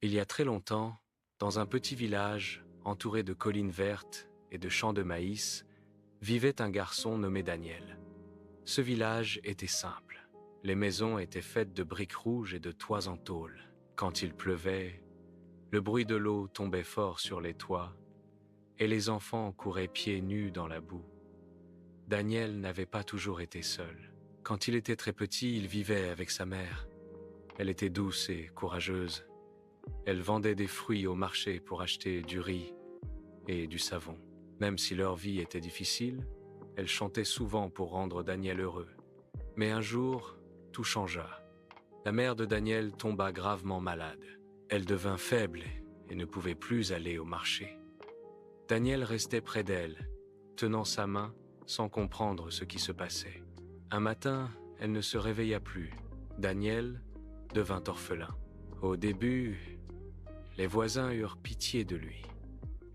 Il y a très longtemps, dans un petit village entouré de collines vertes et de champs de maïs, vivait un garçon nommé Daniel. Ce village était simple. Les maisons étaient faites de briques rouges et de toits en tôle. Quand il pleuvait, le bruit de l'eau tombait fort sur les toits et les enfants couraient pieds nus dans la boue. Daniel n'avait pas toujours été seul. Quand il était très petit, il vivait avec sa mère. Elle était douce et courageuse. Elle vendait des fruits au marché pour acheter du riz et du savon. Même si leur vie était difficile, elle chantait souvent pour rendre Daniel heureux. Mais un jour, tout changea. La mère de Daniel tomba gravement malade. Elle devint faible et ne pouvait plus aller au marché. Daniel restait près d'elle, tenant sa main sans comprendre ce qui se passait. Un matin, elle ne se réveilla plus. Daniel devint orphelin. Au début, les voisins eurent pitié de lui.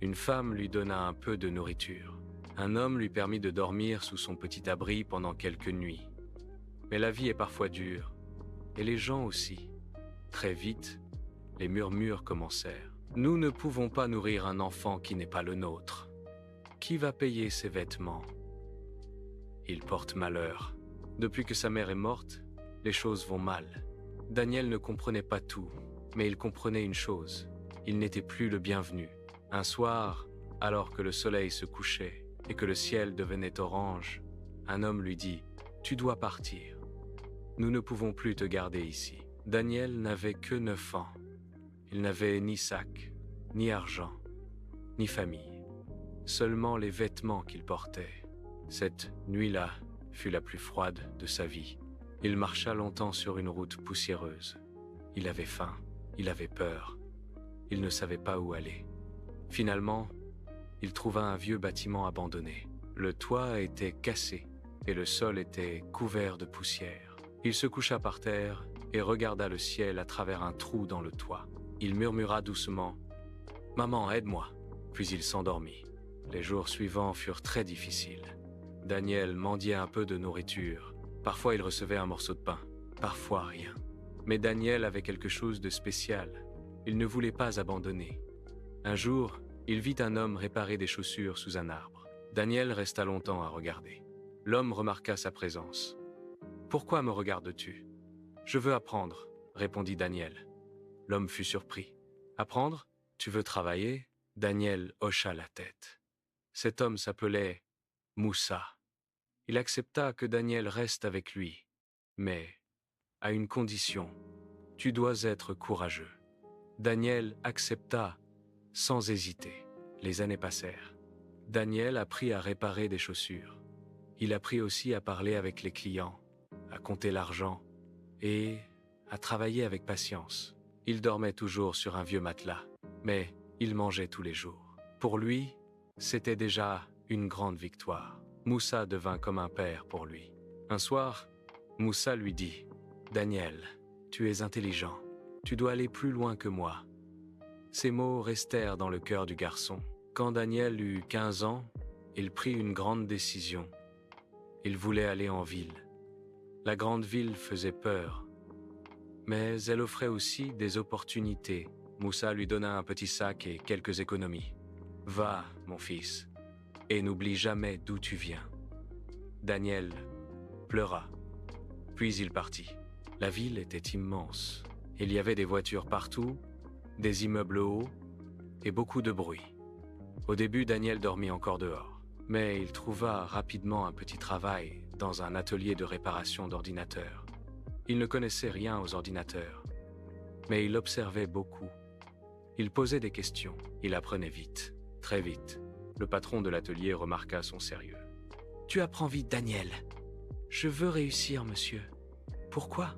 Une femme lui donna un peu de nourriture. Un homme lui permit de dormir sous son petit abri pendant quelques nuits. Mais la vie est parfois dure, et les gens aussi. Très vite, les murmures commencèrent. Nous ne pouvons pas nourrir un enfant qui n'est pas le nôtre. Qui va payer ses vêtements? Il porte malheur. Depuis que sa mère est morte, les choses vont mal. Daniel ne comprenait pas tout, mais il comprenait une chose. Il n'était plus le bienvenu. Un soir, alors que le soleil se couchait et que le ciel devenait orange, un homme lui dit « Tu dois partir. Nous ne pouvons plus te garder ici. » Daniel n'avait que 9 ans. Il n'avait ni sac, ni argent, ni famille. Seulement les vêtements qu'il portait. Cette nuit-là fut la plus froide de sa vie. Il marcha longtemps sur une route poussiéreuse. Il avait faim, il avait peur. Il ne savait pas où aller. Finalement, il trouva un vieux bâtiment abandonné. Le toit était cassé et le sol était couvert de poussière. Il se coucha par terre et regarda le ciel à travers un trou dans le toit. Il murmura doucement « Maman, aide-moi » puis il s'endormit. Les jours suivants furent très difficiles. Daniel mendiait un peu de nourriture. Parfois il recevait un morceau de pain, parfois rien. Mais Daniel avait quelque chose de spécial. Il ne voulait pas abandonner. Un jour, il vit un homme réparer des chaussures sous un arbre. Daniel resta longtemps à regarder. L'homme remarqua sa présence. « Pourquoi me regardes-tu ? » « Je veux apprendre, » répondit Daniel. L'homme fut surpris. « Apprendre ? Tu veux travailler ?» Daniel hocha la tête. Cet homme s'appelait Moussa. Il accepta que Daniel reste avec lui, mais à une condition. Tu dois être courageux. Daniel accepta sans hésiter. Les années passèrent. Daniel apprit à réparer des chaussures. Il apprit aussi à parler avec les clients, à compter l'argent et à travailler avec patience. Il dormait toujours sur un vieux matelas, mais il mangeait tous les jours. Pour lui, c'était déjà une grande victoire. Moussa devint comme un père pour lui. Un soir, Moussa lui dit « Daniel, tu es intelligent. Tu dois aller plus loin que moi. » Ces mots restèrent dans le cœur du garçon. Quand Daniel eut 15 ans, il prit une grande décision. Il voulait aller en ville. La grande ville faisait peur, mais elle offrait aussi des opportunités. Moussa lui donna un petit sac et quelques économies. « Va, mon fils, et n'oublie jamais d'où tu viens. » Daniel pleura, puis il partit. La ville était immense. Il y avait des voitures partout, des immeubles hauts et beaucoup de bruit. Au début, Daniel dormit encore dehors, mais il trouva rapidement un petit travail dans un atelier de réparation d'ordinateurs. Il ne connaissait rien aux ordinateurs, mais il observait beaucoup. Il posait des questions, il apprenait vite, très vite. Le patron de l'atelier remarqua son sérieux. « Tu apprends vite, Daniel. Je veux réussir, monsieur. Pourquoi ?»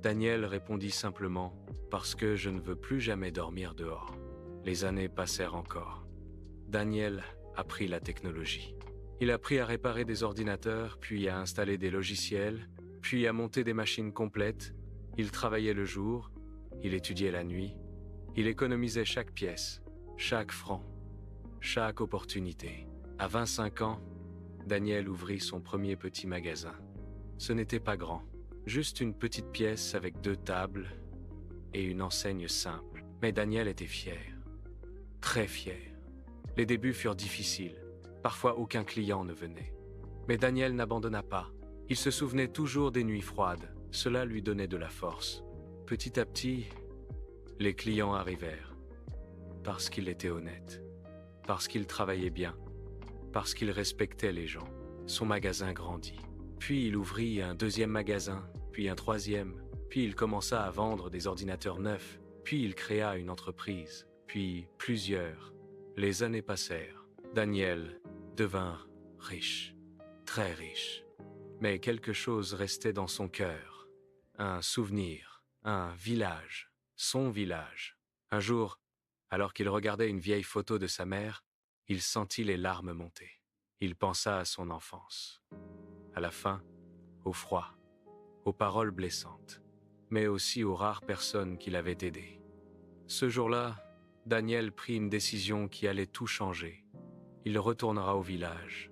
Daniel répondit simplement « Parce que je ne veux plus jamais dormir dehors. » Les années passèrent encore. Daniel apprit la technologie. Il apprit à réparer des ordinateurs, puis à installer des logiciels, puis à monter des machines complètes. Il travaillait le jour, il étudiait la nuit. Il économisait chaque pièce, chaque franc, chaque opportunité. À 25 ans, Daniel ouvrit son premier petit magasin. Ce n'était pas grand, juste une petite pièce avec 2 tables et une enseigne simple. Mais Daniel était fier, très fier. Les débuts furent difficiles, parfois aucun client ne venait. Mais Daniel n'abandonna pas. Il se souvenait toujours des nuits froides, cela lui donnait de la force. Petit à petit, les clients arrivèrent, parce qu'il était honnête, parce qu'il travaillait bien, parce qu'il respectait les gens. Son magasin grandit. Puis il ouvrit un deuxième magasin, puis un troisième, puis il commença à vendre des ordinateurs neufs, puis il créa une entreprise, puis plusieurs. Les années passèrent. Daniel devint riche, très riche. Mais quelque chose restait dans son cœur. Un souvenir, un village, son village. Un jour, alors qu'il regardait une vieille photo de sa mère, il sentit les larmes monter. Il pensa à son enfance, à la faim, au froid, aux paroles blessantes, mais aussi aux rares personnes qui l'avaient aidé. Ce jour-là, Daniel prit une décision qui allait tout changer. Il retournera au village,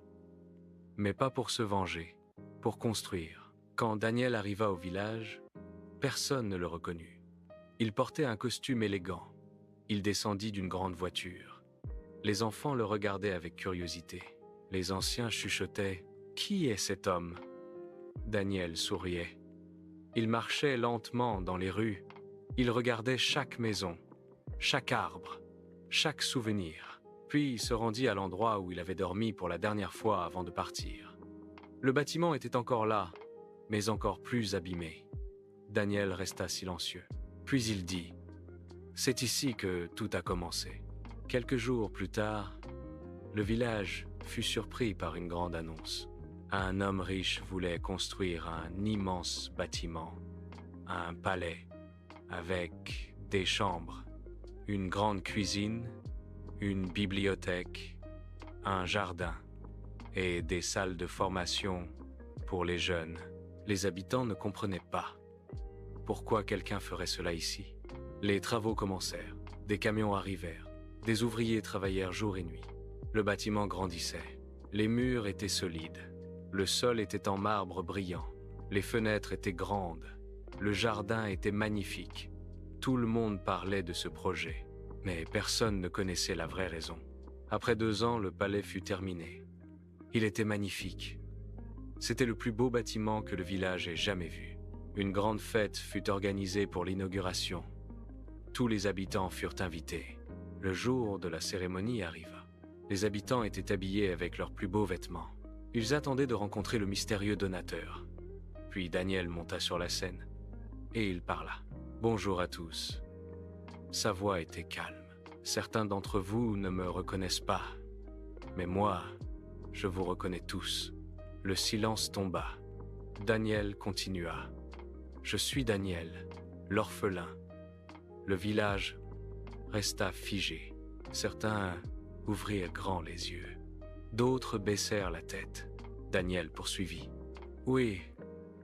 mais pas pour se venger, pour construire. Quand Daniel arriva au village, personne ne le reconnut. Il portait un costume élégant. Il descendit d'une grande voiture. Les enfants le regardaient avec curiosité. Les anciens chuchotaient « Qui est cet homme ?» Daniel souriait. Il marchait lentement dans les rues. Il regardait chaque maison, chaque arbre, chaque souvenir. Puis il se rendit à l'endroit où il avait dormi pour la dernière fois avant de partir. Le bâtiment était encore là, mais encore plus abîmé. Daniel resta silencieux. Puis il dit « C'est ici que tout a commencé. » Quelques jours plus tard, le village fut surpris par une grande annonce. Un homme riche voulait construire un immense bâtiment, un palais, avec des chambres, une grande cuisine, une bibliothèque, un jardin et des salles de formation pour les jeunes. Les habitants ne comprenaient pas. Pourquoi quelqu'un ferait cela ici? Les travaux commencèrent, des camions arrivèrent, des ouvriers travaillèrent jour et nuit. Le bâtiment grandissait, les murs étaient solides, le sol était en marbre brillant, les fenêtres étaient grandes, le jardin était magnifique. Tout le monde parlait de ce projet, mais personne ne connaissait la vraie raison. Après 2 ans, le palais fut terminé. Il était magnifique. C'était le plus beau bâtiment que le village ait jamais vu. Une grande fête fut organisée pour l'inauguration. Tous les habitants furent invités. Le jour de la cérémonie arriva. Les habitants étaient habillés avec leurs plus beaux vêtements. Ils attendaient de rencontrer le mystérieux donateur. Puis Daniel monta sur la scène et il parla. « Bonjour à tous. » Sa voix était calme. Certains d'entre vous ne me reconnaissent pas, mais moi, je vous reconnais tous. Le silence tomba. Daniel continua. « Je suis Daniel, l'orphelin. » Le village resta figé. Certains ouvrirent grand les yeux. D'autres baissèrent la tête. Daniel poursuivit. « Oui,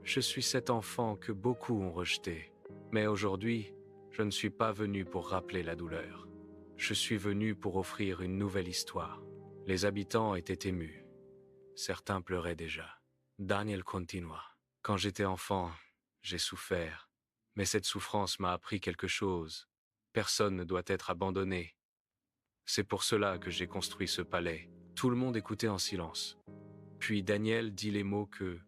je suis cet enfant que beaucoup ont rejeté. Mais aujourd'hui, je ne suis pas venu pour rappeler la douleur. Je suis venu pour offrir une nouvelle histoire. » Les habitants étaient émus. Certains pleuraient déjà. Daniel continua. « Quand j'étais enfant, j'ai souffert. Mais cette souffrance m'a appris quelque chose. Personne ne doit être abandonné. C'est pour cela que j'ai construit ce palais. » Tout le monde écoutait en silence. Puis Daniel dit les mots que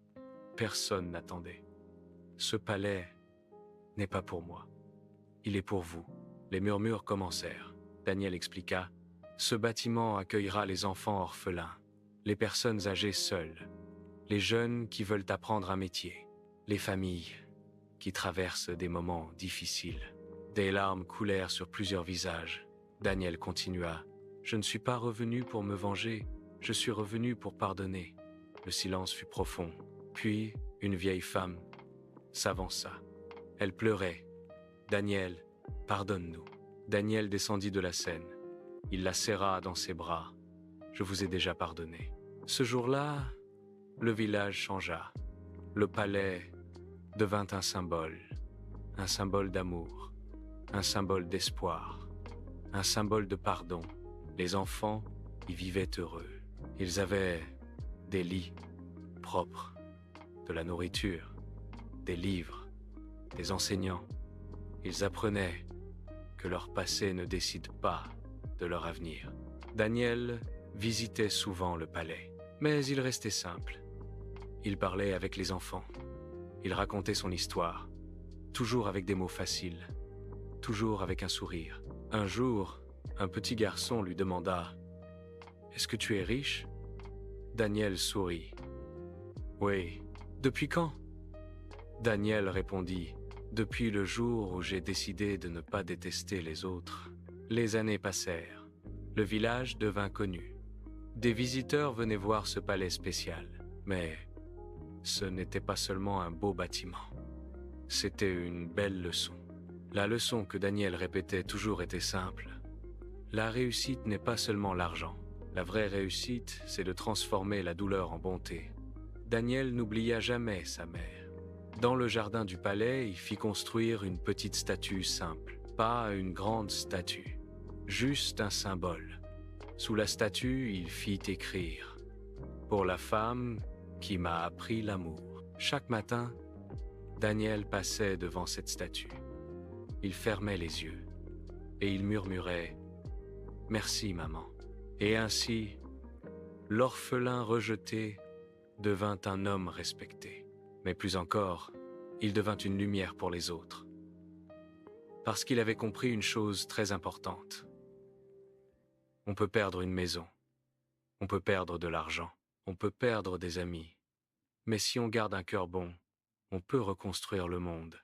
personne n'attendait. « Ce palais n'est pas pour moi. Il est pour vous. » Les murmures commencèrent. Daniel expliqua. « Ce bâtiment accueillera les enfants orphelins, les personnes âgées seules, les jeunes qui veulent apprendre un métier, les familles qui traversent des moments difficiles. » Des larmes coulèrent sur plusieurs visages. Daniel continua. « Je ne suis pas revenu pour me venger, je suis revenu pour pardonner. » Le silence fut profond. Puis, une vieille femme s'avança. Elle pleurait. « Daniel, pardonne-nous. » Daniel descendit de la scène. Il la serra dans ses bras. « Je vous ai déjà pardonné. » Ce jour-là, le village changea. Le palais devint un symbole d'amour, un symbole d'espoir, un symbole de pardon. Les enfants y vivaient heureux. Ils avaient des lits propres, de la nourriture, des livres, des enseignants. Ils apprenaient que leur passé ne décide pas de leur avenir. Daniel visitait souvent le palais, mais il restait simple. Il parlait avec les enfants. Il racontait son histoire, toujours avec des mots faciles, toujours avec un sourire. Un jour, un petit garçon lui demanda « Est-ce que tu es riche ?» Daniel sourit. « Oui. Depuis quand ?» Daniel répondit « Depuis le jour où j'ai décidé de ne pas détester les autres. » Les années passèrent. Le village devint connu. Des visiteurs venaient voir ce palais spécial, mais ce n'était pas seulement un beau bâtiment. C'était une belle leçon. La leçon que Daniel répétait toujours était simple. La réussite n'est pas seulement l'argent. La vraie réussite, c'est de transformer la douleur en bonté. Daniel n'oublia jamais sa mère. Dans le jardin du palais, il fit construire une petite statue simple. Pas une grande statue, juste un symbole. Sous la statue, il fit écrire « Pour la femme qui m'a appris l'amour ». Chaque matin, Daniel passait devant cette statue. Il fermait les yeux et il murmurait « Merci, maman ». Et ainsi, l'orphelin rejeté devint un homme respecté. Mais plus encore, il devint une lumière pour les autres. Parce qu'il avait compris une chose très importante. On peut perdre une maison, on peut perdre de l'argent, on peut perdre des amis. Mais si on garde un cœur bon, on peut reconstruire le monde.